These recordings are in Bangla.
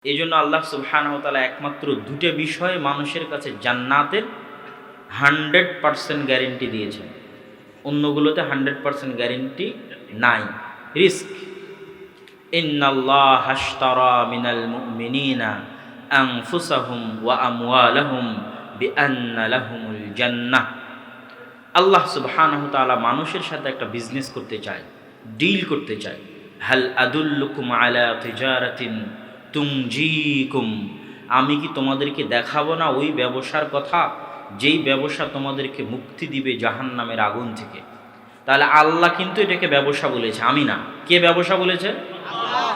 এই জন্য আল্লাহ সুবহানাহু ওয়া তাআলা একমাত্র দুটো বিষয়ে মানুষের কাছে জান্নাতের 100% গ্যারেন্টি দিয়েছেন। অন্যগুলোতে 100% গ্যারেন্টি নাই। রিস্ক, ইন্নাল্লাহা আশতারা মিনাল মুমিনিনা আনফুসাহুম ওয়া আমওয়ালাহুম বিআন্না লাহুমুল জান্নাহ। আল্লাহ সুবহানাহু ওয়া তাআলা মানুষের সাথে একটা বিজনেস করতে চায়, ডিল করতে চায়। হাল আদুল্লুকুম আলা তিজারাতিন তুনজিকুম, আমি কি তোমাদেরকে দেখাবো না ওই ব্যবসার কথা যেই ব্যবসা তোমাদেরকে মুক্তি দিবে জাহান্নামের আগুন থেকে। তাহলে আল্লাহ কিন্তু এটাকে ব্যবসা বলেছে, আমি না। কে ব্যবসা বলেছে?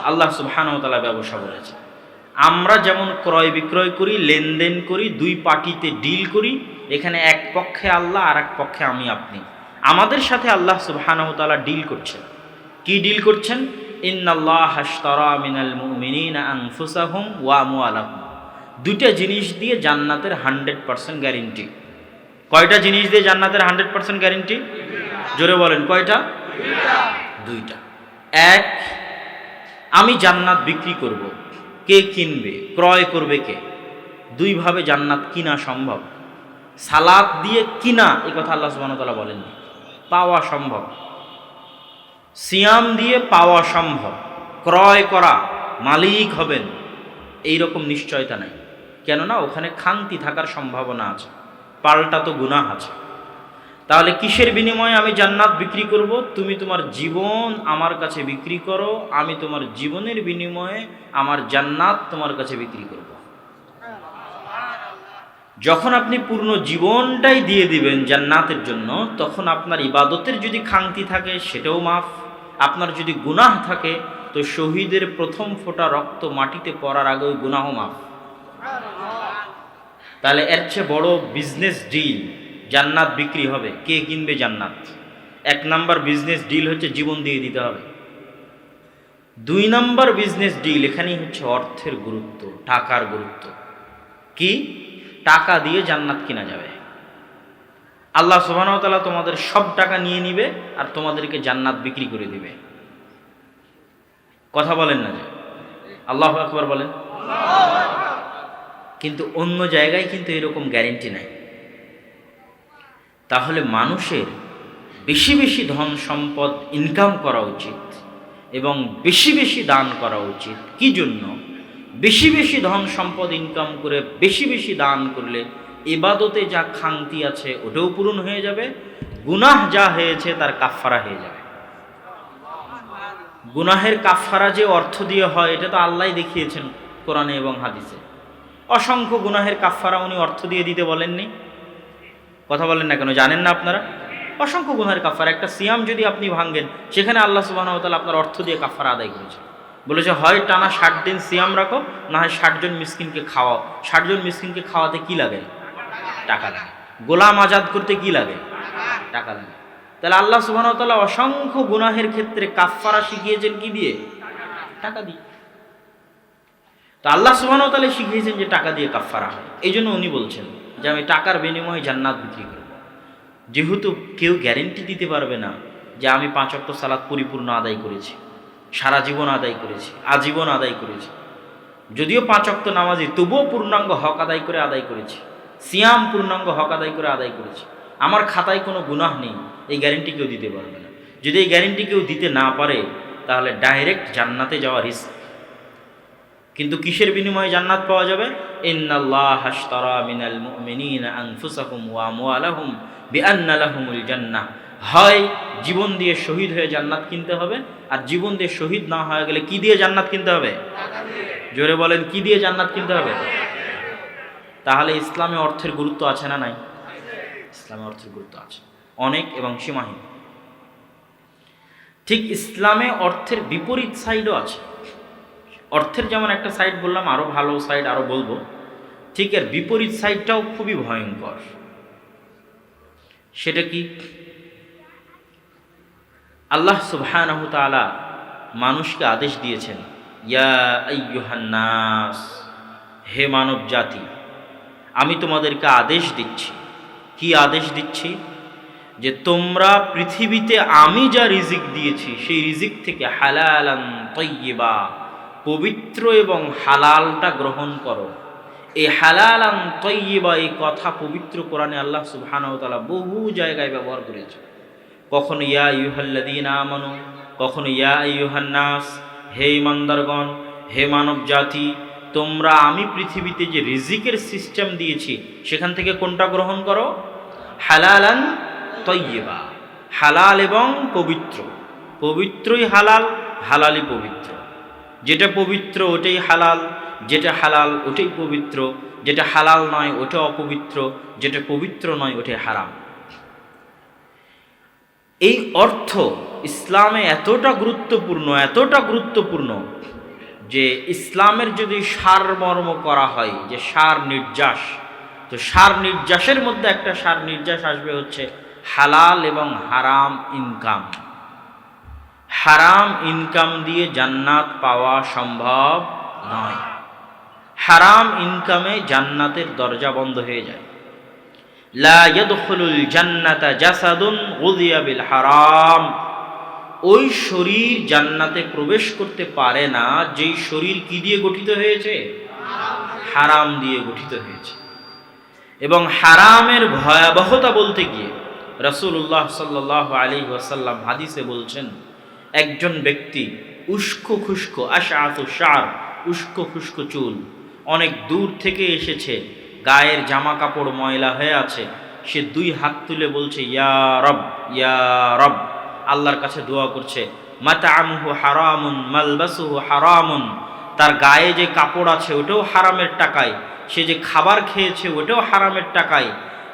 আল্লাহ সুবহানাহু ওয়া তাআলা ব্যবসা বলেছে। আমরা যেমন ক্রয় বিক্রয় করি, লেনদেন করি, দুই পার্টিতে ডিল করি, এখানে এক পক্ষে আল্লাহ আর এক পক্ষে আমি আপনি। আমাদের সাথে আল্লাহ সুবহানাহু ওয়া তাআলা ডিল করছেন। কি ডিল করছেন? ইন্নাল্লাহা আশতারা মিনাল মুমিনিনা আনফুসাহুম ওয়া আমওয়ালাহুম। দুইটা জিনিস দিয়ে জান্নাতের 100% গ্যারেন্টি। কয়টা জিনিস দিয়ে জান্নাতের 100% গ্যারেন্টি? জোরে বলেন, কয়টা? দুইটা। এক, আমি জান্নাত বিক্রি করব, কে কিনবে, ক্রয় করবে কে? দুইভাবে জান্নাত কিনা সম্ভব। সালাত দিয়ে কিনা এই কথা আল্লাহ সুবহানাহু ওয়া তাআলা বলেননি, পাওয়া সম্ভব। সিয়াম দিয়ে পাওয়া সম্ভব। ক্রয় করা, মালিক হবেন এইরকম নিশ্চয়তা নাই। কেননা ওখানে খান্তি থাকার সম্ভাবনা আছে, পাল্টা তো গুনাহ আছে। তাহলে কিসের বিনিময়ে আমি জান্নাত বিক্রি করব? তুমি তোমার জীবন আমার কাছে বিক্রি করো, আমি তোমার জীবনের বিনিময়ে আমার জান্নাত তোমার কাছে বিক্রি করব। যখন আপনি পূর্ণ জীবনটাই দিয়ে দিবেন জান্নাতের জন্য, তখন আপনার ইবাদতের যদি খান্তি থাকে সেটাও মাফ। আপনার যদি গুনাহ থাকে তো শহীদের প্রথম ফোঁটা রক্ত মাটিতে পড়ার আগে ওই গুনাহ মাফ। তাহলে এর চেয়ে বড় বিজনেস ডিল জান্নাত বিক্রি হবে। কে কিনবে জান্নাত? এক নাম্বার বিজনেস ডিল হচ্ছে জীবন দিয়ে দিতে হবে। দুই নাম্বার বিজনেস ডিল, এখানেই হচ্ছে অর্থের গুরুত্ব, টাকার গুরুত্ব। কি? টাকা দিয়ে জান্নাত কিনা যাবে। আল্লাহ সুবহানাহু ওয়া তাআলা তোমাদের সব টাকা নিয়ে নিবে আর তোমাদেরকে জান্নাত বিক্রি করে দিবে। কথা বলেন না যে? আল্লাহু আকবার বলেন। কিন্তু অন্য জায়গায় কিন্তু এরকম গ্যারেন্টি নাই। তাহলে মানুষের বেশি বেশি ধন সম্পদ ইনকাম করা উচিত এবং বেশি বেশি দান করা উচিত। কি জন্য? বেশি বেশি ধন সম্পদ ইনকাম করে বেশি বেশি দান করলে ইবাদতে যা খান্তি আছে ওটাও পূরণ হয়ে যাবে, গুনাহ যা হয়েছে তার কাফফারা হয়ে যাবে। গুনাহের কাফফারা যে অর্থ দিয়ে হয় এটা তো আল্লাহই দেখিয়েছেন কোরআনে এবং হাদিসে। অসংখ্য গুনাহের কাফফারা উনি অর্থ দিয়ে দিতে বলেননি। কথা বলেন না কেন? জানেন না আপনারা? অসংখ্য গুনাহের কাফফারা। একটা সিয়াম যদি আপনি ভাঙেন, সেখানে আল্লাহ সুবহানাহু ওয়া তাআলা আপনার অর্থ দিয়ে কাফফারা আদায় করেছে। বলেছে হয় টানা 60 দিন সিয়াম রাখো, না হয় 60 জন মিসকিনকে খাওয়াও। 60 জন মিসকিনকে খাওয়াতে কি লাগে? টাকা লাগে। গোলাম আজাদ করতে কি লাগে? টাকা লাগে। তাহলে আল্লাহ সুবহানাহু ওয়া তাআলা অসংখ্য গুনাহের ক্ষেত্রে কাফফারা শিখিয়েছেন কি দিয়ে? টাকা দিয়ে। তো আল্লাহ সুবহানাহু ওয়া তাআলা শিখিয়েছেন যে টাকা দিয়ে কাফফারা হয়। এই জন্য উনি বলছেন যে আমি টাকার বিনিময়ে জান্নাত বিক্রি করব। যেহেতু কেউ গ্যারেন্টি দিতে পারবে না যে আমি 5 ওয়াক্ত সালাত পরিপূর্ণ আদায় করেছি, সারা জীবন আদায় করেছি, আজীবন আদায় করেছি। যদিও 5 ওয়াক্ত নামাজি, তবুও পূর্ণাঙ্গ হক আদায় করে আদায় করেছি। সিয়াম পূর্ণাঙ্গ হক আদায় করে আদায় করেছি, আমার খাতায় কোনো গুনাহ নেই, এই গ্যারেন্টি কেউ দিতে পারবে না। যদি এই গ্যারেন্টি কেউ দিতে না পারে তাহলে ডাইরেক্ট জান্নাতে যাওয়া রিস্ক। কিন্তু কিসের বিনিময়ে জান্নাত পাওয়া যাবে? ইন্নাল্লাহা আশতারা মিনাল মুমিনিনা আনফুসাহুম ওয়া আমওয়ালাহুম বিআন্না লাহুমুল জান্নাহ। হয় জীবন দিয়ে শহীদ হয়ে জান্নাত কিনতে হবে, আর জীবন দিয়ে শহীদ না হয়ে গেলে কি দিয়ে জান্নাত কিনতে হবে? জোরে বলেন, কি দিয়ে জান্নাত কিনতে হবে? তাহলে ইসলামে অর্থের গুরুত্ব আছে না নাই? ইসলামে অর্থের গুরুত্ব আছে অনেক এবং সীমাহীন। ঠিক ইসলামে অর্থের বিপরীত সাইডও আছে। অর্থের যেমন একটা সাইড বললাম, আরও ভালো সাইড আরও বলবো, ঠিক এর বিপরীত সাইডটাও খুবই ভয়ঙ্কর। সেটা কি? আল্লাহ সুবহানাহু ওয়া তাআলা মানুষকে আদেশ দিয়েছেন, ইয়া আইয়ুহান নাস, হে মানব জাতি, আমি তোমাদেরকে আদেশ দিচ্ছি। কি আদেশ দিচ্ছি? যে তোমরা পৃথিবীতে আমি যা রিজিক দিয়েছি সেই রিজিক থেকে হালালান তাইয়্যিবা, পবিত্র এবং হালালটা গ্রহণ করো। এই হালালান তয়্যিবা এই কথা পবিত্র কোরআনে আল্লাহ সুবহানাহু ওয়া তাআলা বহু জায়গায় ব্যবহার করেছে। কখনো ইয়া আইয়ুহাল্লাযীনা আমানু, কখনো ইয়া আইয়ুহান নাস, হে ইমানদারগণ, হে মানব জাতি, তোমরা আমি পৃথিবীতে যে রিজিকের সিস্টেম দিয়েছি সেখান থেকে কোনটা গ্রহণ করো? হালালান তয়্যিবা, হালাল এবং পবিত্র। পবিত্রই হালাল, হালালই পবিত্র। যেটা পবিত্র ওটাই হালাল, যেটা হালাল ওটাই পবিত্র, যেটা হালাল নয় ওটা অপবিত্র, যেটা পবিত্র নয় ওটাই হারাম। এই অর্থ ইসলামে এতটা গুরুত্বপূর্ণ যে ইসলামের যদি সারমর্ম করা হয় যে সার নির্যাস, তো সার নির্যাসের মধ্যে একটা সার নির্যাস আসবে হচ্ছে হালাল এবং হারাম ইনকাম। হারাম ইনকাম দিয়ে জান্নাত পাওয়া সম্ভব নয়। হারাম ইনকামে জান্নাতের দরজা বন্ধ হয়ে যায়। লা ইয়াদখুলুল জান্নাতা জাসাদুন গুযিয়া বিল হারাম, ওই শরীর জান্নাতে প্রবেশ করতে পারে না যেই শরীর কি দিয়ে গঠিত হয়েছে? হারাম দিয়ে গঠিত হয়েছে। এবং হারামের ভয়াবহতা বলতে গিয়ে রাসূলুল্লাহ সাল্লাল্লাহু আলাইহি ওয়াসাল্লাম হাদিসে বলছেন, একজন ব্যক্তি উস্কো খুস্কো আশআতু শার, উস্কো খুস্কো চুল, অনেক দূর থেকে এসেছে, গায়ের জামা কাপড় ময়লা হয়ে আছে, সে দুই হাত তুলে বলছে ইয়া রব, ইয়া রব, আল্লাহর কাছে দোয়া করছে। মাতাআমুহু হারামুন মালবাসুহু হারামুন, তার গায়ে যে কাপড় আছে ওটাও হারামের টাকায়, সে যে খাবার খেয়েছে ওটাও হারামের টাকায়।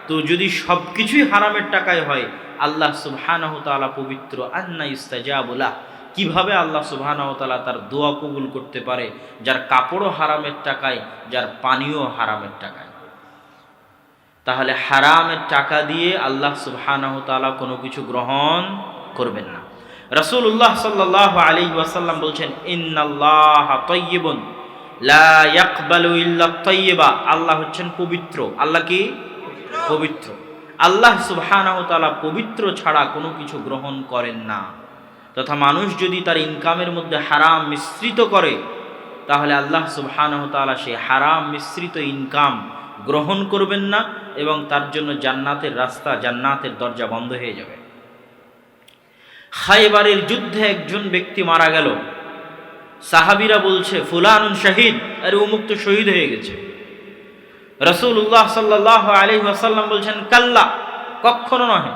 তো যদি সব কিছুই হারামের টাকায় হয়, আল্লাহ সুবহানাহু ওয়া তাআলা পবিত্র, আন্না ইস্তাজাবু লাহ, কিভাবে আল্লাহ সুবহানাহু ওয়া তাআলা তার দোয়া কবুল করতে পারে যার কাপড়ও হারামের টাকায়, যার পানিও হারামের টাকায়? তাহলে হারামের টাকা দিয়ে আল্লাহ সুবহানাহু ওয়া তাআলা কোনো কিছু গ্রহণ করবেন না। রাসূলুল্লাহ সাল্লাল্লাহু আলাইহি ওয়াসাল্লাম বলছেন, ইন্নাল্লাহা তাইয়্যিবুন লা ইয়াকবালু ইল্লা তাইয়্যিবা, আল্লাহ হচ্ছেন পবিত্র। আল্লাহ কি? পবিত্র। আল্লাহ সুবহানাহু ওয়া তাআলা পবিত্র ছাড়া কোনো কিছু গ্রহণ করেন না। তথা মানুষ যদি তার ইনকামের মধ্যে হারাম মিশ্রিত করে, তাহলে আল্লাহ সুবহানাহু ওয়া তাআলা সেই হারাম মিশ্রিত ইনকাম গ্রহণ করবেন না এবং তার জন্য জান্নাতের রাস্তা, জান্নাতের দরজা বন্ধ হয়ে যাবে। খায়বারের যুদ্ধে একজন ব্যক্তি মারা গেল, সাহাবীরা বলছে ফুলানুন শাহিদ, আরে অমুক তো শহীদ হয়ে গেছে। রাসূলুল্লাহ সাল্লাল্লাহু আলাইহি ওয়াসাল্লাম বলছেন, কাল্লা, কখনো নয়,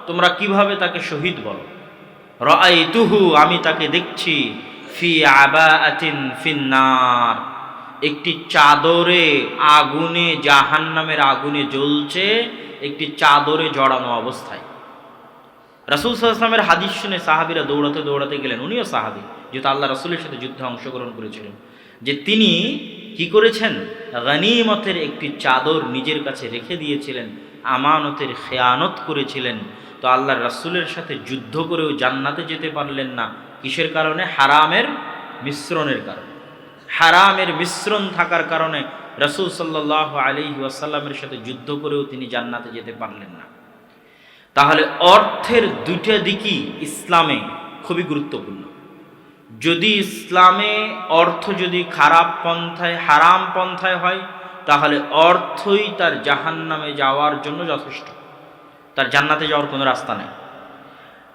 তোমরা কিভাবে তাকে শহীদ বলো? রাআইতুহু, আমি তাকে দেখছি, ফি আবাআতিন ফিন্নার, একটি চাদরে আগুনে, জাহান্নামের আগুনে জ্বলছে, একটি চাদরে জড়ানো অবস্থায়। রাসূল সাল্লাল্লাহু আলাইহি ওয়াসাল্লামের হাদিস শুনে সাহাবীরা দৌড়াতে দৌড়াতে গেলেন, উনিও সাহাবী, যেহেতু আল্লাহ রাসূলের সাথে যুদ্ধে অংশগ্রহণ করেছিলেন, যে তিনি কি করেছেন? গনিমতের একটি চাদর নিজের কাছে রেখে দিয়েছিলেন, আমানতের খেয়ানত করেছিলেন। তো আল্লাহর রাসূলের সাথে যুদ্ধ করেও জান্নাতে যেতে পারলেন না। কিসের কারণে? হারামের মিশ্রণের কারণে। হারামের মিশ্রণ থাকার কারণে রাসূল সাল্লাল্লাহু আলাইহি ওয়াসাল্লামের সাথে যুদ্ধ করেও তিনি জান্নাতে যেতে পারলেন না। তাহলে অর্থের দুইটা দিকই ইসলামে খুবই গুরুত্বপূর্ণ। যদি ইসলামে অর্থ যদি খারাপ পন্থায়, হারাম পন্থায় হয়, তাহলে অর্থই তার জাহান্নামে যাওয়ার জন্য যথেষ্ট, তার জান্নাতে যাওয়ার কোনো রাস্তা নেই।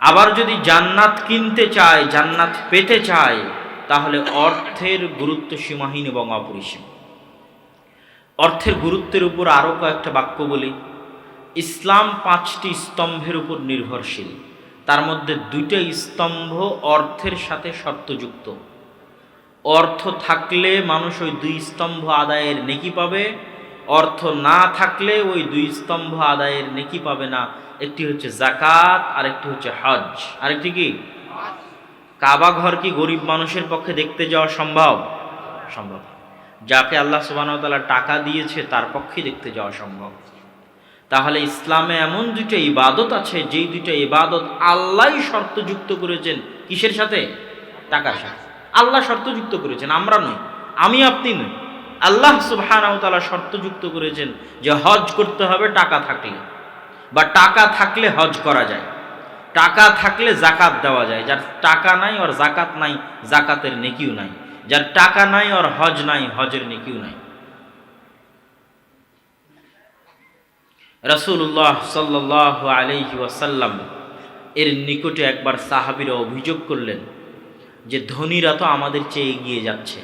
আবার যদি জান্নাত কিনতে চায়, জান্নাত পেতে চায়, তাহলে অর্থের গুরুত্ব সীমাহীন এবং অপরিসীম। অর্থের গুরুত্বের উপর আরও কয়েকটা বাক্য বলি। ইসলাম 5টি স্তম্ভের উপর নির্ভরশীল, তার মধ্যে 2টা স্তম্ভ অর্থের সাথে শর্তযুক্ত। অর্থ থাকলে মানুষ ওই 2 স্তম্ভ আদায়ের নেকি পাবে, অর্থ না থাকলে ওই 2 স্তম্ভ আদায়ের নেকি পাবে না। একটি হচ্ছে যাকাত, আরেকটি হচ্ছে হজ। আরেকটি কি? কাবা ঘর কি গরিব মানুষের পক্ষে দেখতে যাওয়া সম্ভব? সম্ভব। যাকে আল্লাহ সুবহানাহু ওয়া তাআলা টাকা দিয়েছে তার পক্ষে দেখতে যাওয়া সম্ভব। তাহলে ইসলামে এমন 2টা ইবাদত আছে, যেই 2টা ইবাদত আল্লাহই শর্তযুক্ত করেছেন। কিসের সাথে? টাকার সাথে। আল্লাহ শর্তযুক্ত করেছেন, আমরা নই, আমি আপনি নই। আল্লাহ সুবহানাহু ওয়া তাআলা শর্তযুক্ত করেছেন যে হজ করতে হবে টাকা থাকলে, বা টাকা থাকলে হজ করা যায়, টাকা থাকলে যাকাত দেওয়া যায়। যার টাকা নাই, ওর যাকাত নাই, যাকাতের নেকিও নাই। যার টাকা নাই আর হজ নাই, হজের নেকিও নাই। রাসূলুল্লাহ সাল্লাল্লাহু আলাইহি ওয়াসাল্লাম এর নিকটে একবার সাহাবীরা অভিযোগ করলেন যে ধনীরা তো আমাদের চেয়ে এগিয়ে যাচ্ছে,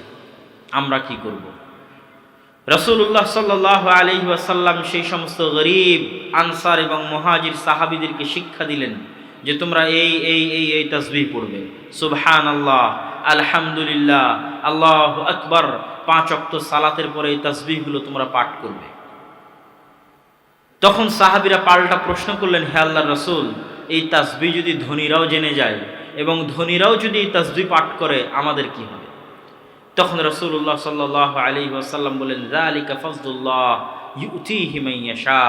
আমরা কি করব? রাসূলুল্লাহ সাল্লাল্লাহু আলাইহি ওয়াসাল্লাম সেই সমস্ত গরীব আনসার এবং মুহাজির সাহাবীদেরকে শিক্ষা দিলেন যে তোমরা এই এই এই এই তাসবিহ পড়বে, সুবহানাল্লাহ, আলহামদুলিল্লাহ, আল্লাহু আকবার, 5 ওয়াক্ত সালাতের পরে এই তাসবিহগুলো তোমরা পাঠ করবে। তখন সাহাবীরা পাল্টা প্রশ্ন করলেন, হে আল্লাহর রাসূল, এই তাসবিহ যদি ধনীরাও জেনে যায় এবং ধনীরাও যদি এই তাসবিহ পাঠ করে আমাদের কি হবে? তখন রাসূলুল্লাহ সাল্লাল্লাহু আলাইহি ওয়াসাল্লাম বলেন, যালিকা ফাজলুল্লাহ ইউতিহি মান ইয়াশা।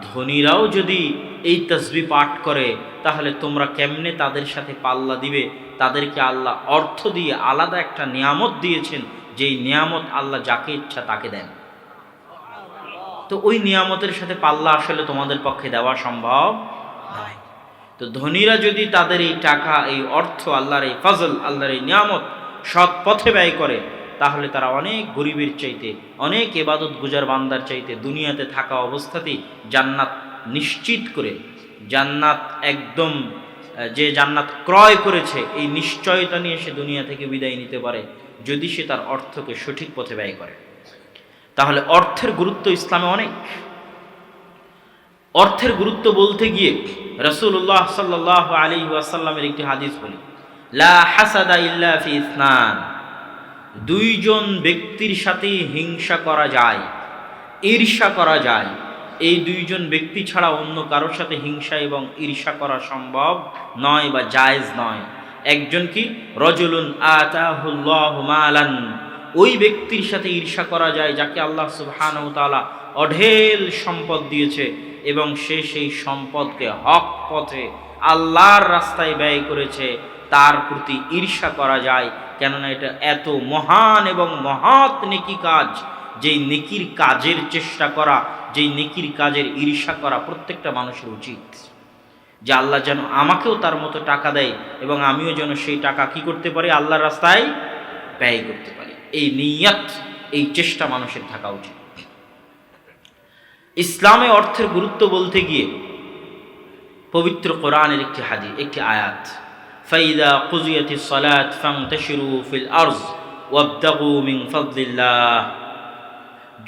ধনীরাও যদি এই তাসবিহ পাঠ করে তাহলে তোমরা কেমনে তাদের সাথে পাল্লা দিবে? তাদেরকে আল্লাহ অর্থ দিয়ে আলাদা একটা নিয়ামত দিয়েছেন, যেই নিয়ামত আল্লাহ যাকে ইচ্ছা তাকে দেন। তো ওই নিয়ামতের সাথে পাল্লা আসলে তোমাদের পক্ষে দেওয়া সম্ভব নয়। তো ধনীরা যদি তাদের এই টাকা, এই অর্থ, আল্লাহর এই ফজল, আল্লাহর এই নিয়ামত সৎ পথে ব্যয় করে, তাহলে তারা অনেক গরিবের চাইতে, অনেক ইবাদত গুজার বান্দার চাইতে দুনিয়াতে থাকা অবস্থাতেই জান্নাত নিশ্চিত করে, জান্নাত একদম, যে জান্নাত ক্রয় করেছে এই নিশ্চয়তা নিয়ে সে দুনিয়া থেকে বিদায় নিতে পারে, যদি সে তার অর্থকে সঠিক পথে ব্যয় করে। তাহলে অর্থের গুরুত্ব ইসলামে অনেক। অর্থের গুরুত্ব বলতে গিয়ে রাসূলুল্লাহ সাল্লাল্লাহু আলাইহি ওয়াসাল্লামের একটি হাদিস বলি, লা হাসাদা ইল্লা ফি ইসনান। দুইজন ব্যক্তির সাথে হিংসা করা যায়, ঈর্ষা করা যায়, এই দুইজন ব্যক্তি ছাড়া অন্য কারোর সাথে হিংসা এবং ঈর্ষা করা সম্ভব নয় বা জায়েজ নয়। একজন কি? রজুলুন আতাহুল্লাহু মালান। ওই ব্যক্তির সাথে ঈর্ষা করা যায় যাকে আল্লাহ সুবহানাহু ওয়া তাআলা অঢেল সম্পদ দিয়েছে এবং সে সেই সম্পদকে হক পথে আল্লাহর রাস্তায় ব্যয় করেছে, তার প্রতি ঈর্ষা করা যায়। কেননা এটা এত মহান এবং মহৎ নেকি কাজ, যেই নেকির কাজের চেষ্টা করা, যেই নেকির কাজের ঈর্ষা করা প্রত্যেকটা মানুষের উচিত, যে আল্লাহ যেন আমাকেও তার মতো টাকা দেয় এবং আমিও যেন সেই টাকা কি করতে পারি? আল্লাহর রাস্তায় ব্যয় করতে পারি। এই নিয়ত, এই চেষ্টা মানুষের থাকা উচিত। ইসলামে অর্থের গুরুত্ব বলতে গিয়ে পবিত্র কোরআনের একটি হাদিস, একটি আয়াত, ফাইদা কুজিয়াতিস সালাত ফান্তাশিরু ফিল আরজ ওয়াবতাগু মিন ফাদলিল্লাহ।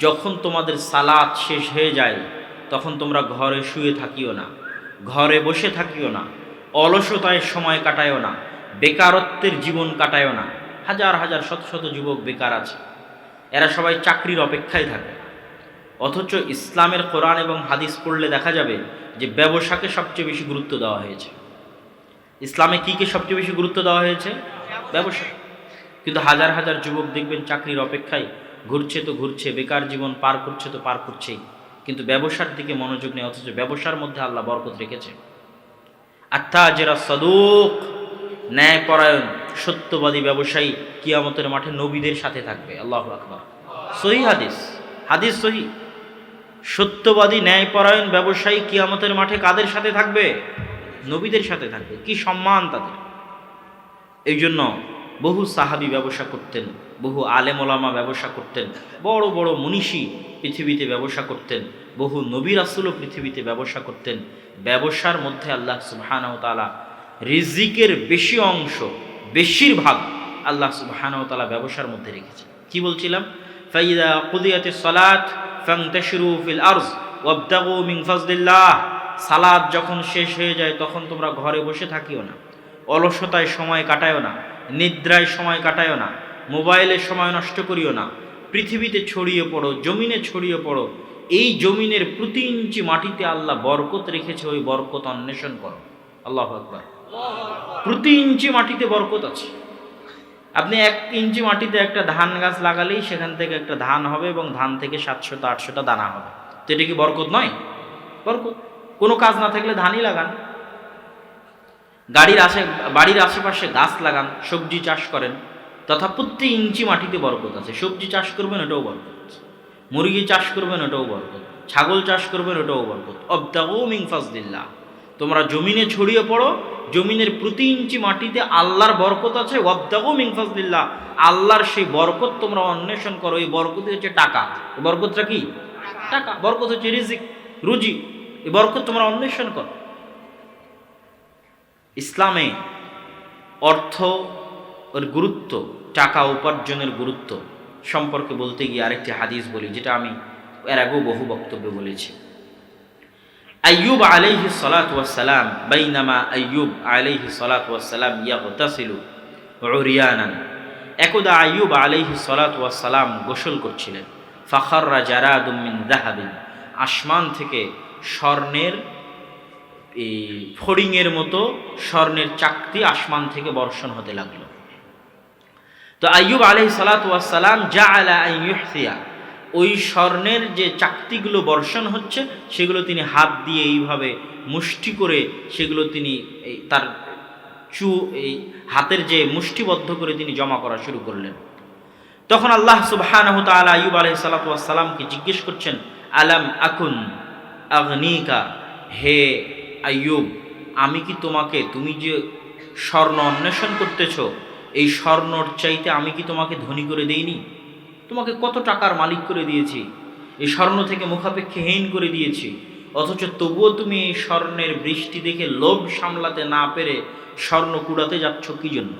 যখন তোমাদের সালাত শেষ হয়ে যায় তখন তোমরা ঘরে শুয়ে থাকিও না, ঘরে বসে থাকিও না, অলসতায় সময় কাটায়ও না, বেকারত্বের জীবন কাটায়ও না। হাজার হাজার শত শত যুবক বেকার আছে, এরা সবাই চাকরির অপেক্ষায় থাকে। অথচ ইসলামের কোরআন এবং হাদিস পড়লে দেখা যাবে যে ব্যবসাকে সবচেয়ে বেশি গুরুত্ব দেওয়া হয়েছে। ইসলামে কীকে সবচেয়ে বেশি গুরুত্ব দেওয়া হয়েছে? ব্যবসা। কিন্তু হাজার হাজার যুবক দেখবেন চাকরির অপেক্ষায় ঘুরছে তো ঘুরছে, বেকার জীবন পার করছে তো পার করছেই, কিন্তু ব্যবসার দিকে মনোযোগ নেই। অথচ ব্যবসার মধ্যে আল্লাহ বরকত রেখেছে। আত্তাজিরা সাদুক, ন্যায়পরায়ণ সত্যবাদী ব্যবসায়ী কিয়ামতের মাঠে নবীদের সাথে থাকবে। আল্লাহু আকবার। সহিহ হাদিস, হাদিস সহিহ। সত্যবাদী ন্যায়পরায়ণ ব্যবসায়ী কিয়ামতের মাঠে কাদের সাথে থাকবে? নবীদের সাথে থাকবে। কি সম্মান তাদের! এই জন্য বহু সাহাবী ব্যবসা করতেন, বহু আলেম ওলামা ব্যবসা করতেন, বড় বড় মনীষী পৃথিবীতে ব্যবসা করতেন, বহু নবী রাসূলও পৃথিবীতে ব্যবসা করতেন। ব্যবসার মধ্যে আল্লাহ সুবহানাহু ওয়া তাআলা রিজিকের বেশি অংশ, বেশিরভাগ আল্লাহ সুবহানাহু ওয়া তাআলা ব্যবসার মধ্যে রেখেছেন। কি বলছিলাম? ফাইদা কুদিয়াতিস সালাত ফান্তাশিরু ফিল আরজ ওয়াবতাগু মিন ফাজলিল্লাহ। সালাত যখন শেষ হয়ে যায় তখন তোমরা ঘরে বসে থাকিও না, অলসতায় সময় কাটায়ও না, নিদ্রায় সময় কাটায়ও না, মোবাইলের সময় নষ্ট করিও না। পৃথিবীতে ছড়িয়ে পড়ো, জমিনে ছড়িয়ে পড়ো। এই জমিনের প্রতি ইঞ্চি মাটিতে আল্লাহ বরকত রেখেছে, ওই বরকত অন্বেষণ করো। আল্লাহু আকবার। প্রতি ইঞ্চি মাটিতে বরকত আছে। আপনি 1 ইঞ্চি মাটিতে একটা ধান গাছ লাগালেই সেখান থেকে একটা ধান হবে এবং ধান থেকে 700-800টা দানা হবে। তো এটা কি বরকত নয়? বরকত। কোনো কাজ না থাকলে ধানই লাগান, বাড়ির আশেপাশে গাছ লাগান, সবজি চাষ করেন, তথা প্রতি ইঞ্চি মাটিতে বরকত আছে। সবজি চাষ করবেন, ওটাও বরকত। মুরগি চাষ করবেন, ওটাও বরকত। ছাগল চাষ করবেন, ওটাও বরকত। ওয়াবতাগু মিন ফাজলিল্লাহ। তোমরা জমিনে ছড়িয়ে পড়ো, জমিনের প্রতি ইঞ্চি মাটিতে আল্লাহর বরকত আছে, ওয়াবতাগু মিন ফাজলিল্লাহ, আল্লাহর সেই বরকত তোমরা অন্বেষণ করো। এই বরকত হচ্ছে টাকা। এই বরকতটা কি? টাকা। বরকত হচ্ছে রিজিক, রুজি। এই বরকত তোমরা অন্বেষণ করো। ইসলামে অর্থ এর গুরুত্ব, টাকা উপার্জনের গুরুত্ব সম্পর্কে বলতে গিয়ে আরেকটি হাদিস বলি, যেটা আমি এর আগেও বহু বক্তব্যে বলেছি। আইয়ুব আলাইহিস সালাতু ওয়াস সালাম, বাইনামা আইয়ুব আলাইহিস সালাতু ওয়াস সালাম ইয়াগতাসিলু উরিয়ানান, একদা আইয়ুব আলাইহিস সালাতু ওয়াস সালাম গোসল করছিলেন। ফাখাররা জারাদুম মিন যাহাবিন, আসমান থেকে স্বর্ণের ফড়িংয়ের মতো স্বর্ণের চাকতি আসমান থেকে বর্ষণ হতে লাগলো। তো আইয়ুব আলাইহিস সালাতু ওয়াস সালাম জাআলা আন ইউহসিয়া, ওই স্বর্ণের যে চাকতিগুলো বর্ষণ হচ্ছে সেগুলো তিনি হাত দিয়ে এইভাবে মুষ্টি করে সেগুলো তিনি তার এই হাতের যে মুষ্টিবদ্ধ করে তিনি জমা করা শুরু করলেন। তখন আল্লাহ সুবহানাহু ওয়া তাআলা আইয়ুব আলাইহিস সালাতু ওয়াস সালামকে জিজ্ঞেস করছেন, আলাম আকুন আগনিকা, হে আইয়ুব, আমি কি তোমাকে, তুমি যে স্বর্ণ অন্বেষণ করতেছ, এই স্বর্ণর চাইতে আমি কি তোমাকে ধনী করে দেইনি? তোমাকে কত টাকার মালিক করে দিয়েছি, এই স্বর্ণ থেকে মুখাপেক্ষীহীন করে দিয়েছি, অথচ তবুও তুমি এই স্বর্ণের বৃষ্টি দেখে লোভ সামলাতে না পেরে স্বর্ণ কুড়াতে যাচ্ছ কি জন্য?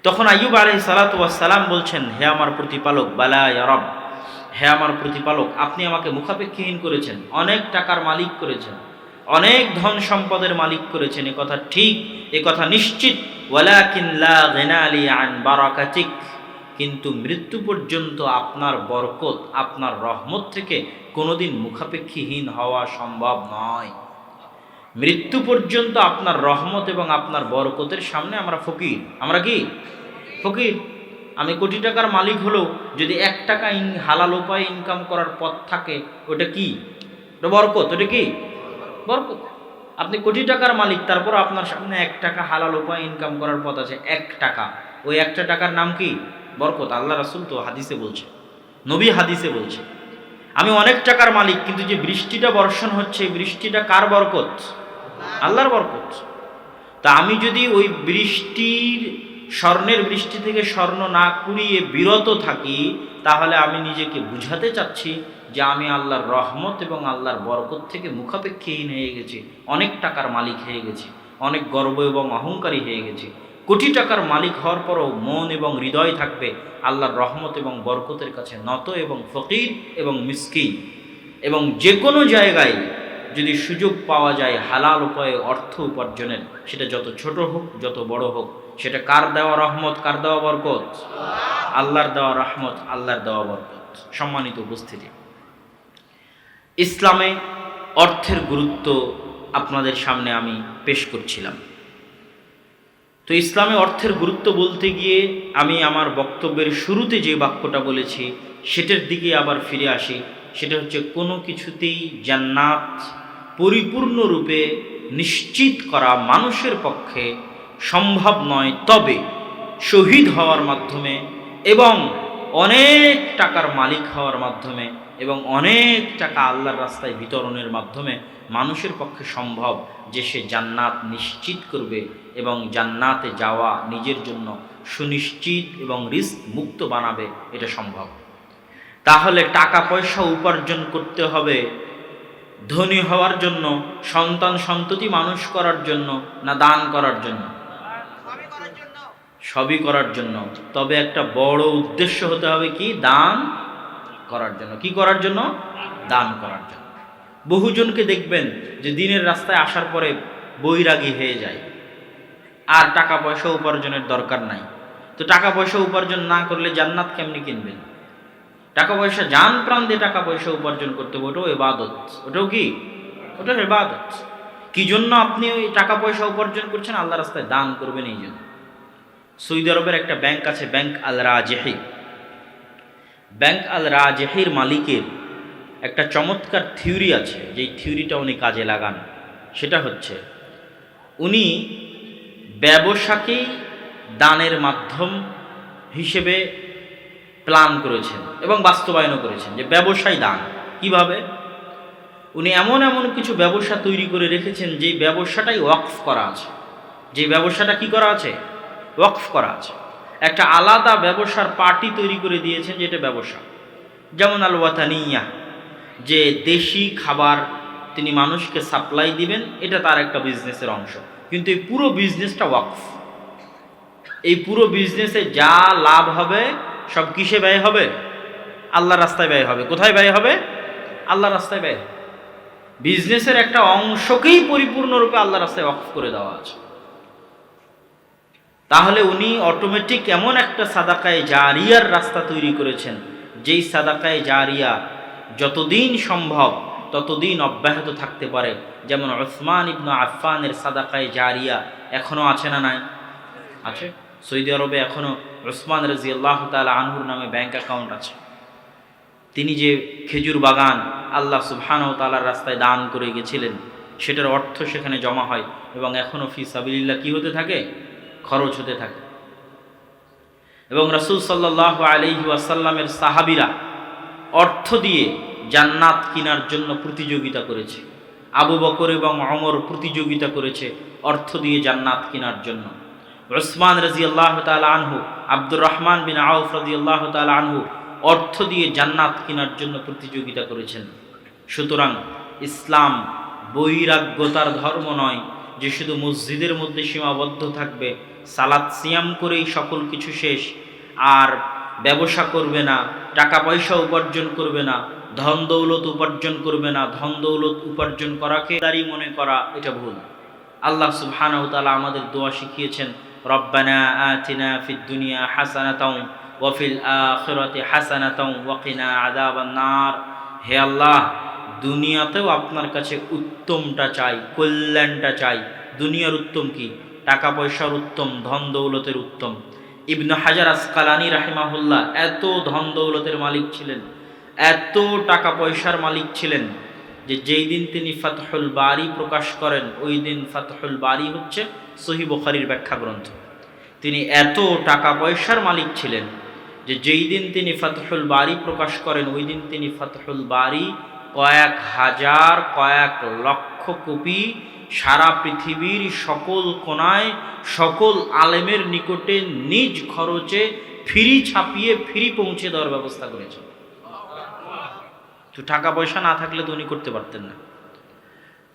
তখন আইয়ুব আলাইহিস সালাতু ওয়াস সালাম বলছেন, হে আমার প্রতিপালক, বালা ইয়া রব, হে আমার প্রতিপালক, আপনি আমাকে মুখাপেক্ষীহীন করেছেন, অনেক টাকার মালিক করেছেন, অনেক ধন সম্পদের মালিক করেছেন, এ কথা ঠিক, এ কথা নিশ্চিত। ওয়ালাকিন লা গিনা লি আন বারাকাতিক, কিন্তু মৃত্যু পর্যন্ত আপনার বরকত, আপনার রহমত থেকে কোনোদিন মুখাপেক্ষীহীন হওয়া সম্ভব নয়। মৃত্যু পর্যন্ত আপনার রহমত এবং আপনার বরকতের সামনে আমরা ফকির। আমরা কি ফকির? আমি কোটি টাকার মালিক হলেও যদি 1 টাকা হালাল উপায়ে ইনকাম করার পথ থাকে, ওটা কি? ওটা বরকত। ওটা কি? বরকত। আপনি কোটি টাকার মালিক, তারপর আপনার সামনে 1 টাকা হালাল উপায়ে ইনকাম করার পথ আছে, 1 টাকা। ওই 1টা টাকার নাম কি? বরকত। আল্লাহ রাসূল তো হাদিসে বলছে, নবী হাদিসে বলছে, আমি অনেক টাকার মালিক, কিন্তু যে বৃষ্টিটা বর্ষণ হচ্ছে, এই বৃষ্টিটা কার বরকত? আল্লাহর বরকত। তা আমি যদি ওই বৃষ্টির, স্বর্ণের বৃষ্টি থেকে স্বর্ণ না কুড়িয়ে বিরত থাকি, তাহলে আমি নিজেকে বুঝাতে চাচ্ছি যে আমি আল্লাহর রহমত এবং আল্লাহর বরকত থেকে মুখাপেক্ষীহীন হয়ে গেছি, অনেক টাকার মালিক হয়ে গেছি, অনেক গর্ব এবং অহংকারী হয়ে গেছি। কোটি টাকার মালিক হওয়ার পরও মন এবং হৃদয় থাকবে আল্লাহর রহমত এবং বরকতের কাছে নত এবং ফকির এবং মিসকিন। এবং যে কোনো জায়গায় যদি সুযোগ পাওয়া যায় হালাল উপায়ে অর্থ উপার্জনের, সেটা যত ছোট হোক যত বড় হোক, সেটা কার দেওয়া রহমত, কার দেওয়া বরকত? আল্লাহর দেওয়া রহমত, আল্লাহর দেওয়া বরকত। সম্মানিত উপস্থিতি, ইসলামে অর্থের গুরুত্ব আপনাদের সামনে আমি পেশ করছিলাম। তো ইসলামে অর্থের গুরুত্ব বলতে গিয়ে আমি আমার বক্তব্যের শুরুতে যে বাক্যটা বলেছি সেটার দিকে আবার ফিরে আসি। সেটা হচ্ছে, কোনো কিছুতেই জান্নাত পরিপূর্ণরূপে নিশ্চিত করা মানুষের পক্ষে সম্ভব নয়, তবে শহীদ হওয়ার মাধ্যমে এবং অনেক টাকার মালিক হওয়ার মাধ্যমে এবং অনেক টাকা আল্লাহর রাস্তায় বিতরণের মাধ্যমে মানুষের পক্ষে সম্ভব যে সে জান্নাত নিশ্চিত করবে এবং জান্নাতে যাওয়া নিজের জন্য সুনিশ্চিত এবং রিস্ক মুক্ত বানাবে, এটা সম্ভব। তাহলে টাকা পয়সা উপার্জন করতে হবে ধনী হওয়ার জন্য, সন্তান সন্ততি মানুষ করার জন্য, না দান করার জন্য? সবই করার জন্য। তবে একটা বড় উদ্দেশ্য হতে হবে কি? দান করার জন্য। কি করার জন্য? দান করার জন্য। বহুজনকে দেখবেন যে দিনের রাস্তায় আসার পরে বৈরাগী হয়ে যায়, আর টাকা পয়সা উপার্জনের দরকার নাই। তো টাকা পয়সা উপার্জন না করলে জান্নাত কেমনি কিনবেন? টাকা পয়সা, জান প্রাণ দিয়ে টাকা পয়সা উপার্জন করতে হবে, ওটাও ইবাদত। ওটাও কি? ওটা ইবাদত। কি জন্য আপনি ওই টাকা পয়সা উপার্জন করছেন? আল্লাহ রাস্তায় দান করবেন এই জন্য। সৌদি আরবের একটা ব্যাংক আছে, ব্যাংক আল রাজেহি। ব্যাংক আল রাজেহির মালিকের একটা চমৎকার থিওরি আছে, যেই থিওরিটা উনি কাজে লাগান। সেটা হচ্ছে, উনি ব্যবসাকেই দানের মাধ্যম হিসেবে প্ল্যান করেছেন এবং বাস্তবায়নও করেছেন যে ব্যবসায় দান। কিভাবে? উনি এমন এমন কিছু ব্যবসা তৈরি করে রেখেছেন যেই ব্যবসাটাই ওয়াকফ করা আছে। যে ব্যবসাটা কি করা আছে? ওয়াকফ করা আছে। একটা আলাদা ব্যবসার পার্টি তৈরি করে দিয়েছেন যেটা ব্যবসা, যেমন আল ওয়াতানিয়া, যে দেশি খাবার তিনি মানুষকে সাপ্লাই দিবেন, এটা তার একটা বিজনেসের অংশ। কিন্তু এই পুরো বিজনেসটা ওয়াকফ। এই পুরো বিজনেসে যা লাভ হবে সব কিসে ব্যয় হবে? আল্লাহর রাস্তায় ব্যয় হবে। কোথায় ব্যয় হবে? আল্লাহর রাস্তায় ব্যয় হবে। বিজনেসের একটা অংশকেই পরিপূর্ণরূপে আল্লাহর রাস্তায় ওয়াকফ করে দেওয়া আছে। তাহলে উনি অটোমেটিক এমন একটা সাদাকায়ে জারিয়ার রাস্তা তৈরি করেছেন, যেই সাদাকায়ে জারিয়া যতদিন সম্ভব ততদিন অব্যাহত থাকতে পারে। যেমন উসমান ইবনে আফফানের সাদাকায়ে জারিয়া এখনো আছে না? নাই? আছে। সৌদি আরবে এখনো উসমান রাদিয়াল্লাহু তাআলা আনহুর নামে ব্যাংক অ্যাকাউন্ট আছে। তিনি যে খেজুর বাগান আল্লাহ সুবহানাহু ওয়া তাআলার রাস্তায় দান করে গেছিলেন, সেটার অর্থ সেখানে জমা হয় এবং এখনো ফি সাবিলিল্লাহ কি হতে থাকে? খরচ হতে থাকে। এবং রাসূল সাল্লাল্লাহু আলাইহি ওয়াসাল্লামের সাহাবীরা অর্থ দিয়ে জান্নাত কেনার জন্য প্রতিযোগিতা করেছে। আবু বকর এবং ওমর প্রতিযোগিতা করেছে অর্থ দিয়ে জান্নাত কেনার জন্য। উসমান রাদিয়াল্লাহু তাআলা আনহু, আব্দুর রহমান বিন আউফ রাদিয়াল্লাহু তাআলা আনহু অর্থ দিয়ে জান্নাত কেনার জন্য প্রতিযোগিতা করেছেন। সুতরাং ইসলাম বৈরাগ্যতার ধর্ম নয় যে শুধু মসজিদের মধ্যে সীমাবদ্ধ থাকবে, সালাত সিয়াম করেই সকল কিছু শেষ, আর ব্যবসা করবে না, টাকা পয়সা উপার্জন করবে না, ধন দৌলত উপার্জন করবে না। ধন দৌলত উপার্জন করাকে দাঁড়ি মনে করা, এটা ভুল। আল্লাহ সুবহানাহু ওয়া তাআলা আমাদের দোয়া শিখিয়েছেন, রব্বানা আতিনা ফিদ দুনিয়া হাসানাতাও ওয়া ফিল আখিরাতি হাসানাতাও ওয়া কিনা আযাবান নার। হে আল্লাহ, দুনিয়াতেও আপনার কাছে উত্তমটা চাই, কল্যাণটা চাই। দুনিয়ার উত্তম কি? টাকা পয়সার উত্তম, ধন দৌলতের উত্তম। ইবনে হাজার আসকালানী রাহিমাহুল্লাহ এত ধন দৌলতের মালিক ছিলেন, এত টাকা পয়সার মালিক ছিলেন যে যেই দিন তিনি ফাতহুল বারি প্রকাশ করেন, ওই দিন ফাতহুল বারি হচ্ছে সহিহ বুখারীর ব্যাখ্যা গ্রন্থ। তিনি এত টাকা পয়সার মালিক ছিলেন যে যেই দিন তিনি ফাতহুল বারি প্রকাশ করেন, ওই দিন তিনি ফাতহুল বারি কয়েক হাজার, কয়েক লক্ষ কপি সারা পৃথিবীর সকল কোণায় সকল আলেমের নিকটে নিজ খরচে ফ্রি ছাপিয়ে ফ্রি পৌঁছে দেওয়ার ব্যবস্থা করেছেন। তো টাকা পয়সা না থাকলে তো উনি করতে পারতেন না।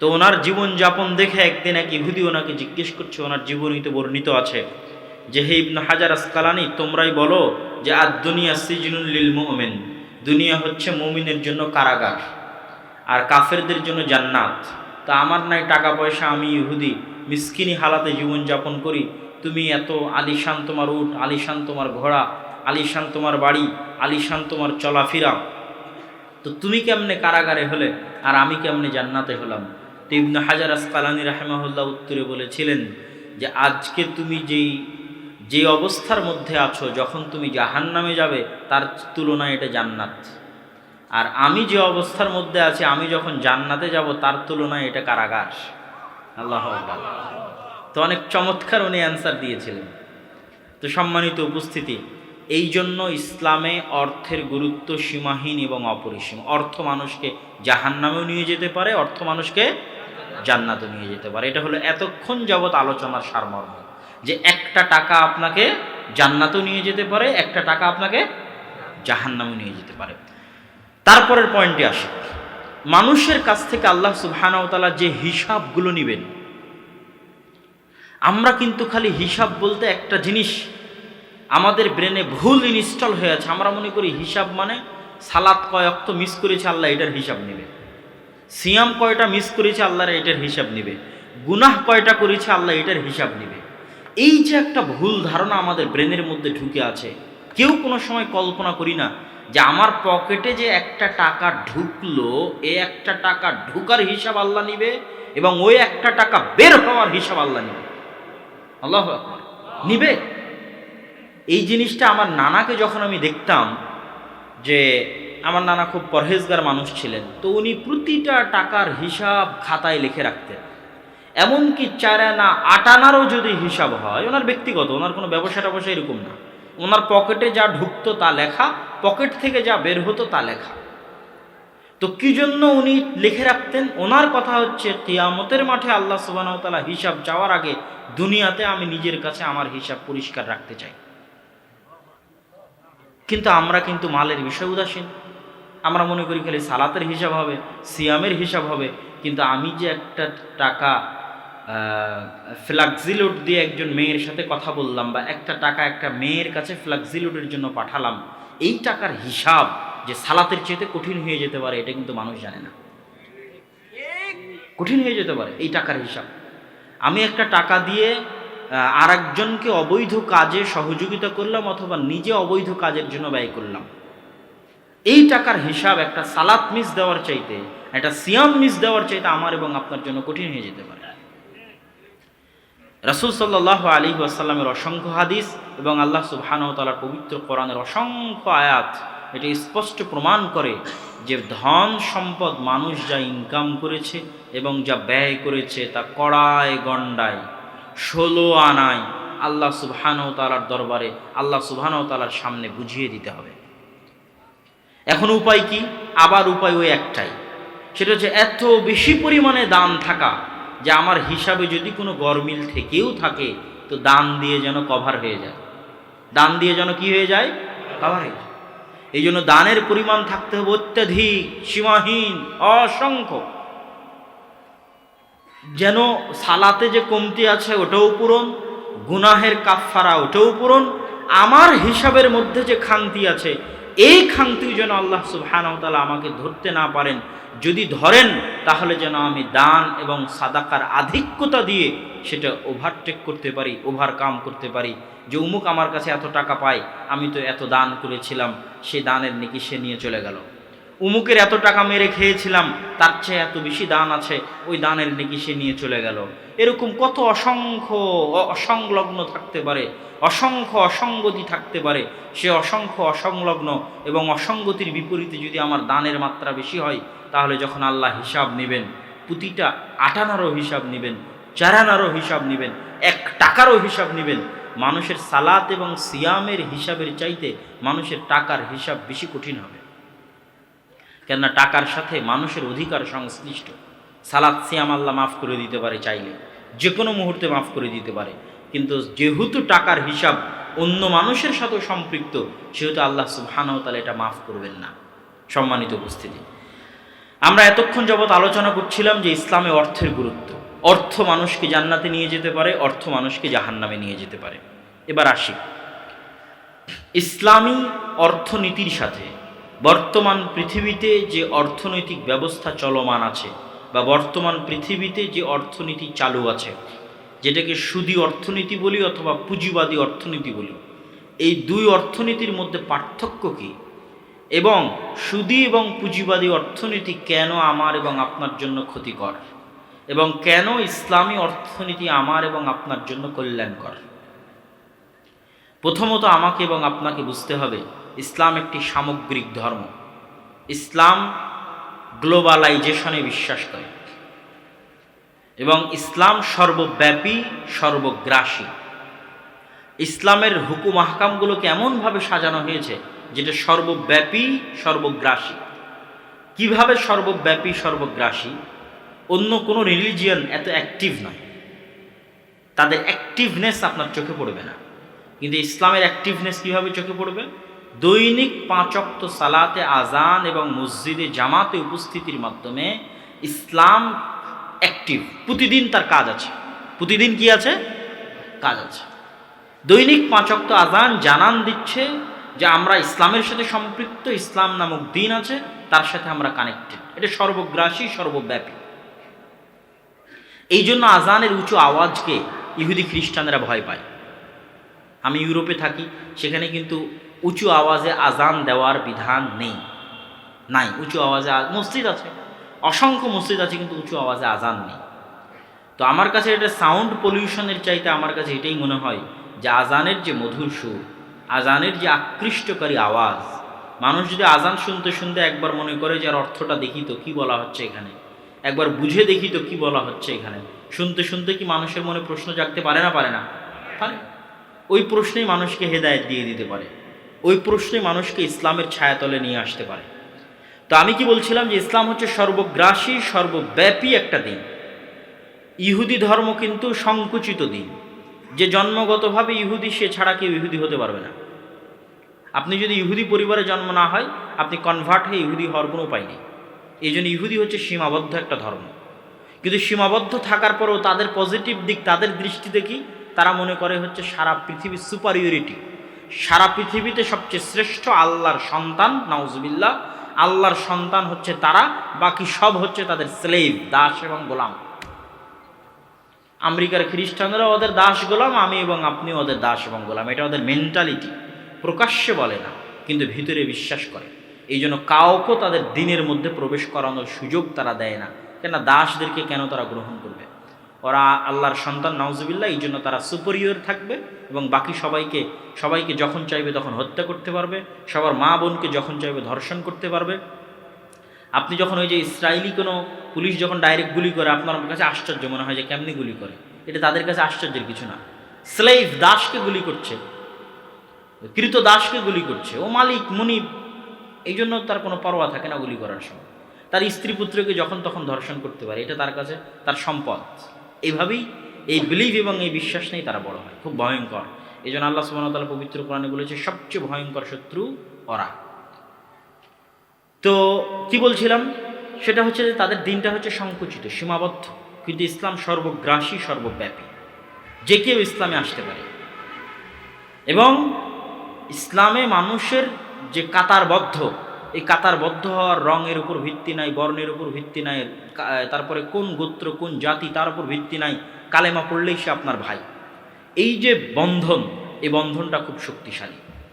তো ওনার জীবনযাপন দেখে একদিন এক ইহুদি ওনাকে জিজ্ঞেস করছে, ওনার জীবনীতে বর্ণিত আছে যে, হে ইবনে হাজার আসকালানী, তোমরাই বলো যে আদ-দুনিয়া সিজনুল লিল মুমিন, দুনিয়া হচ্ছে মুমিনের জন্য কারাগার আর কাফেরদের জন্য জান্নাত। তা আমার নাই টাকা পয়সা, আমি ইহুদি মিসকিনি হালাতে জীবনযাপন করি, তুমি এত আলিশান তোমার উট, আলিশান তোমার ঘোড়া, আলিশান তোমার বাড়ি, আলিশান তোমার চলাফেরা, তো তুমি কেমনে কারাগারে হলে আর আমি কেমনে জান্নাতে হলাম? তো ইবনে হাজার আসকালানী রাহিমাহুল্লাহ উত্তরে বলেছিলেন যে আজকে তুমি যে অবস্থার মধ্যে আছো, যখন তুমি জাহান্নামে যাবে তার তুলনায় এটা জান্নাত। আর আমি যে অবস্থার মধ্যে আছি, আমি যখন জান্নাতে যাব তার তুলনায় এটা কারাগার। আল্লাহু আকবার। তো অনেক চমৎকার উনি অ্যান্সার দিয়েছিলেন। তো সম্মানিত উপস্থিতি, এই জন্য ইসলামে অর্থের গুরুত্ব সীমাহীন এবং অপরিসীম। অর্থ মানুষকে জাহান্নামেও নিয়ে যেতে পারে, অর্থ মানুষকে জান্নাতেও নিয়ে যেতে পারে। এটা হলো এতক্ষণ যাবৎ আলোচনার সারমর্ম, যে একটা টাকা আপনাকে জান্নাতেও নিয়ে যেতে পারে, একটা টাকা আপনাকে জাহান্নামেও নিয়ে যেতে পারে। তারপরের পয়েন্টে আসে, মানুষের কাছ থেকে আল্লাহ সুবহানাহু ওয়া তাআলা যে হিসাবগুলো নেবেন, আমরা কিন্তু খালি হিসাব বলতে একটা জিনিস আমাদের ব্রেনে ভুল ইনস্টল হয়ে আছে। আমরা মনে করি হিসাব মানে সালাত কয় ওয়াক্ত মিস করেছে আল্লাহ এটার হিসাব নেবে, সিয়াম কয়টা মিস করেছে আল্লাহর এটার হিসাব নেবে, গুনাহ কয়টা করেছে আল্লাহ এটার হিসাব নেবে। এই যে একটা ভুল ধারণা আমাদের ব্রেনের মধ্যে ঢুকে আছে, কেউ কোনো সময় কল্পনা করি না যে আমার পকেটে যে একটা টাকা ঢুকলো, এই একটা টাকা ঢুকার হিসাব আল্লাহ নিবে এবং ওই একটা টাকা বের হওয়ার হিসাব আল্লাহ নিবে। আল্লাহু আকবার, নিবে। এই জিনিসটা আমার নানাকে যখন আমি দেখতাম, যে আমার নানা খুব পরহেজগার মানুষ ছিলেন, তো উনি প্রতিটা টাকার হিসাব খাতায় লিখে রাখতেন। এমনকি 4 আনা 8 আনারও যদি হিসাব হয়, ওনার ব্যক্তিগত, ওনার কোনো ব্যবসা ট্যাবসা এরকম না, ওনার পকেটে যা ঢুকতো তা লেখা, পকেট থেকে যা বের হতো তা লেখা। তো কি জন্য উনি লিখে রাখতেন? ওনার কথা হচ্ছে কিয়ামতের মাঠে আল্লাহ সুবহানাহু ওয়া তাআলা হিসাব চাওয়ার আগে দুনিয়াতে আমি নিজের কাছে আমার হিসাব পরিষ্কার রাখতে চাই। কিন্তু আমরা কিন্তু মালের বিষয় উদাসীন। আমরা মনে করি খালি সালাতের হিসাব হবে, সিয়ামের হিসাব হবে, কিন্তু আমি যে একটা টাকা ফ্লাক্সিলোড দিয়ে একজন মেয়ের সাথে কথা বললাম, বা একটা টাকা একটা মেয়ের কাছে ফ্লাক্সিলোডের জন্য পাঠালাম, এই টাকার হিসাব যে সালাতের চেয়ে কঠিন হয়ে যেতে পারে, এটা কিন্তু মানুষ জানে না। কঠিন হয়ে যেতে পারে এই টাকার হিসাব। আমি একটা টাকা দিয়ে আর একজনকে অবৈধ কাজে সহযোগিতা করলাম, অথবা নিজে অবৈধ কাজের জন্য ব্যয় করলাম, এই টাকার হিসাব একটা সালাত মিস দেওয়ার চাইতে, একটা সিয়াম মিস দেওয়ার চাইতে আমার এবং আপনার জন্য কঠিন হয়ে যেতে পারে। রাসূল সাল্লাল্লাহু আলাইহি ওয়াসাল্লামের অসংখ্য হাদিস এবং আল্লাহ সুবহানাহু ওয়া তাআলার পবিত্র কোরআনের অসংখ্য আয়াত এটা স্পষ্ট প্রমাণ করে যে ধন সম্পদ মানুষ যা ইনকাম করেছে এবং যা ব্যয় করেছে তা কড়ায় গণ্ডায় 16 আনায় আল্লাহ সুবহানাহু ওয়া তাআলার দরবারে, আল্লাহ সুবহানাহু ওয়া তাআলার সামনে বুঝিয়ে দিতে হবে। এখন উপায় কি? আবার উপায় ওই একটাই, সেটা হচ্ছে এত বেশি পরিমাণে দান থাকা যে আমার হিসাবে যদি কোনো গরমিল থেকেও থাকে তো দান দিয়ে যেন কভার হয়ে যায়। দান দিয়ে যেন কি হয়ে যায়? কভার হয়ে যায়। এই জন্য দানের পরিমাণ থাকতে হবে অত্যাধিক, সীমাহীন, অসংখ্য, যেন সালাতে যে কমতি আছে ওটাও পূরণ, গুনাহের কাফফারা ওটাও পূরণ, আমার হিসাবের মধ্যে যে খামতি আছে এই খামতি যেন আল্লাহ সুবহানাহু ওয়া তাআলা আমাকে ধরতে না পারেন। যদি ধরেন তাহলে যেন আমি দান এবং সাদাকার আধিক্যতা দিয়ে সেটা ওভারটেক করতে পারি, ওভারকাম করতে পারি, যে উমুক আমার কাছে এত টাকা পায়, আমি তো এত দান করেছিলাম, সে দানের নেকি সে নিয়ে চলে গেল। উমুকের এত টাকা মেরে খেয়েছিলাম, তার চেয়ে এত বেশি দান আছে, ওই দানের নেকি সে নিয়ে চলে গেল। এরকম কত অসংখ্য অসংলগ্ন থাকতে পারে, অসংখ্য অসঙ্গতি থাকতে পারে। সে অসংখ্য অসংলগ্ন এবং অসঙ্গতির বিপরীতে যদি আমার দানের মাত্রা বেশি হয়, তাহলে যখন আল্লাহ হিসাব নেবেন, প্রতিটা আটানারও হিসাব নেবেন, চারানারও হিসাব নেবেন, 1 টাকারও হিসাব নেবেন, মানুষের সালাত এবং সিয়ামের হিসাবের চাইতে মানুষের টাকার হিসাব বেশি কঠিন হবে। কেননা টাকার সাথে মানুষের অধিকার সংশ্লিষ্ট। সালাত সিয়াম আল্লাহ মাফ করে দিতে পারে, চাইলে যে কোনো মুহূর্তে মাফ করে দিতে পারে, কিন্তু যেহেতু টাকার হিসাব অন্য মানুষের সাথে সম্পৃক্ত, সেহেতু আল্লাহ সুবহানাহু ওয়া তাআলা এটা মাফ করবেন না। সম্মানিত উপস্থিতি, আমরা এতক্ষণ যাবৎ আলোচনা করছিলাম যে ইসলামে অর্থের গুরুত্ব। অর্থ মানুষকে জান্নাতে নিয়ে যেতে পারে, অর্থ মানুষকে জাহান্নামে নিয়ে যেতে পারে। এবার আসি ইসলামী অর্থনীতির সাথে বর্তমান পৃথিবীতে যে অর্থনৈতিক ব্যবস্থা চলমান আছে, বা বর্তমান পৃথিবীতে যে অর্থনীতি চালু আছে, যেটাকে সুদী অর্থনীতি বলি অথবা পুঁজিবাদী অর্থনীতি বলি, এই দুই অর্থনীতির মধ্যে পার্থক্য কী, এবং সুদী এবং পুঁজিবাদী অর্থনীতি কেন আমার এবং আপনার জন্য ক্ষতিকর, এবং কেন ইসলামী অর্থনীতি আমার এবং আপনার জন্য কল্যাণকর। প্রথমত আমাকে এবং আপনাকে বুঝতে হবে ইসলাম একটি সামগ্রিক ধর্ম। ইসলাম গ্লোবালাইজেশনে বিশ্বাস করে এবং ইসলাম সর্বব্যাপী, সর্বগ্রাসী। ইসলামের হুকুম আহকামগুলোকে এমনভাবে সাজানো হয়েছে যেটা সর্বব্যাপী, সর্বগ্রাসী। কিভাবে সর্বব্যাপী, সর্বগ্রাসী? অন্য কোনো রিলিজিয়ান এত অ্যাক্টিভ নয়, তাদের অ্যাক্টিভনেস আপনার চোখে পড়বে না, কিন্তু ইসলামের অ্যাক্টিভনেস কীভাবে চোখে পড়বে? দৈনিক 5 ওয়াক্ত সালাতে আজান এবং মসজিদে জামাতে উপস্থিতির মাধ্যমে ইসলাম অ্যাক্টিভ। প্রতিদিন তার কাজ আছে, প্রতিদিন কি আছে? কাজ আছে। দৈনিক 5 ওয়াক্ত আজান জানান দিচ্ছে যে আমরা ইসলামের সাথে সম্পৃক্ত, ইসলাম নামক দিন আছে, তার সাথে আমরা কানেক্টেড। এটা সর্বগ্রাসী, সর্বব্যাপী। এই জন্য আজানের উঁচু আওয়াজকে ইহুদি খ্রিস্টানরা ভয় পায়। আমি ইউরোপে থাকি, সেখানে কিন্তু উঁচু আওয়াজে আজান দেওয়ার বিধান নাই। উঁচু আওয়াজে মসজিদ আছে, অসংখ্য মসজিদ আছে, কিন্তু উঁচু আওয়াজে আজান নেই। তো আমার কাছে এটা সাউন্ড পলিউশনের চাইতে আমার কাছে এটাই মনে হয় যে আজানের যে মধুর সুর, আজানের যে আকৃষ্টকারী আওয়াজ, মানুষ যদি আজান শুনতে শুনতে একবার মনে করে যে আর অর্থটা দেখি তো কী বলা হচ্ছে এখানে, একবার বুঝে দেখি তো কী বলা হচ্ছে এখানে, শুনতে শুনতে কি মানুষের মনে প্রশ্ন জাগতে পারে না? পারে না? পারে। ওই প্রশ্নেই মানুষকে হেদায়েত দিয়ে দিতে পারে, ওই প্রশ্নে মানুষকে ইসলামের ছায়াতলে নিয়ে আসতে পারে। তো আমি কি বলছিলাম যে ইসলাম হচ্ছে সর্বগ্রাসী সর্বব্যাপী একটা দিন। ইহুদি ধর্ম কিন্তু সংকুচিত দিন, যে জন্মগতভাবে ইহুদি সে ছাড়া কেউ ইহুদি হতে পারবে না। আপনি যদি ইহুদি পরিবারে জন্ম না হয়, আপনি কনভার্ট হয়ে ইহুদি হওয়ার কোনো উপায় নেই। এই জন্য ইহুদি হচ্ছে সীমাবদ্ধ একটা ধর্ম। কিন্তু সীমাবদ্ধ থাকার পরেও তাদের পজিটিভ দিক, তাদের দৃষ্টিতে কি, তারা মনে করে হচ্ছে সারা পৃথিবীর সুপারিয়রিটি, সারা পৃথিবীতে সবচেয়ে শ্রেষ্ঠ আল্লাহর সন্তান, নাউজুবিল্লাহ, আল্লাহর সন্তান হচ্ছে তারা, বাকি সব হচ্ছে তাদের স্লেভ, দাস এবং গোলাম। আমেরিকার খ্রিস্টানরা ওদের দাস গোলাম, আমি এবং আপনি ওদের দাস এবং গোলাম। এটা ওদের মেন্টালিটি, প্রকাশ্যে বলে না কিন্তু ভিতরে বিশ্বাস করে। এই জন্য কাউকে তাদের দিনের মধ্যে প্রবেশ করানোর সুযোগ তারা দেয় না। কেন? দাসদেরকে কেন তারা গ্রহণ করবে? ওরা আল্লাহর সন্তান, নাউজুবিল্লাহ, এই জন্য তারা সুপেরিয়র থাকবে এবং বাকি সবাইকে যখন চাইবে তখন হত্যা করতে পারবে, সবার মা বোনকে যখন চাইবে ধর্ষণ করতে পারবে। আপনি যখন ওই যে ইসরায়েলি কোনো পুলিশ যখন ডাইরেক্ট গুলি করে, আপনার কাছে আশ্চর্য মনে হয় যে কেমনি গুলি করে। এটা তাদের কাছে আশ্চর্যের কিছু না। স্লেভ, দাসকে গুলি করছে, কৃত দাসকে গুলি করছে, ও মালিক মুনিব, এই জন্য তার কোনো পরোয়া থাকে না গুলি করার সময়। তার স্ত্রী পুত্রকে যখন তখন ধর্ষণ করতে পারে, এটা তার কাছে তার সম্পদ। এইভাবেই এই বিলিভ এবং এই বিশ্বাস নেই তারা বড় হয়, খুব ভয়ঙ্কর। এই জন্য আল্লাহ সুবহানাহু ওয়া তাআলা পবিত্র কোরআনে বলেছে সবচেয়ে ভয়ঙ্কর শত্রু ওরা। তো কি বলছিলাম, সেটা হচ্ছে যে তাদের দিনটা হচ্ছে সংকুচিত, সীমাবদ্ধ, কিন্তু ইসলাম সর্বগ্রাসী সর্বব্যাপী, যে কেউ ইসলামে আসতে পারে। এবং ইসলামে মানুষের যে কাতারবদ্ধ, এই কাতারবদ্ধ হওয়ার রঙের উপর ভিত্তি নাই, বর্ণের উপর ভিত্তি নাই, তারপরে কোন গোত্র কোন জাতি তার উপর ভিত্তি নাই, কালেমা পড়লেই সে আপনার ভাই। এই যে বন্ধন, এই বন্ধনটা খুব শক্তিশালী।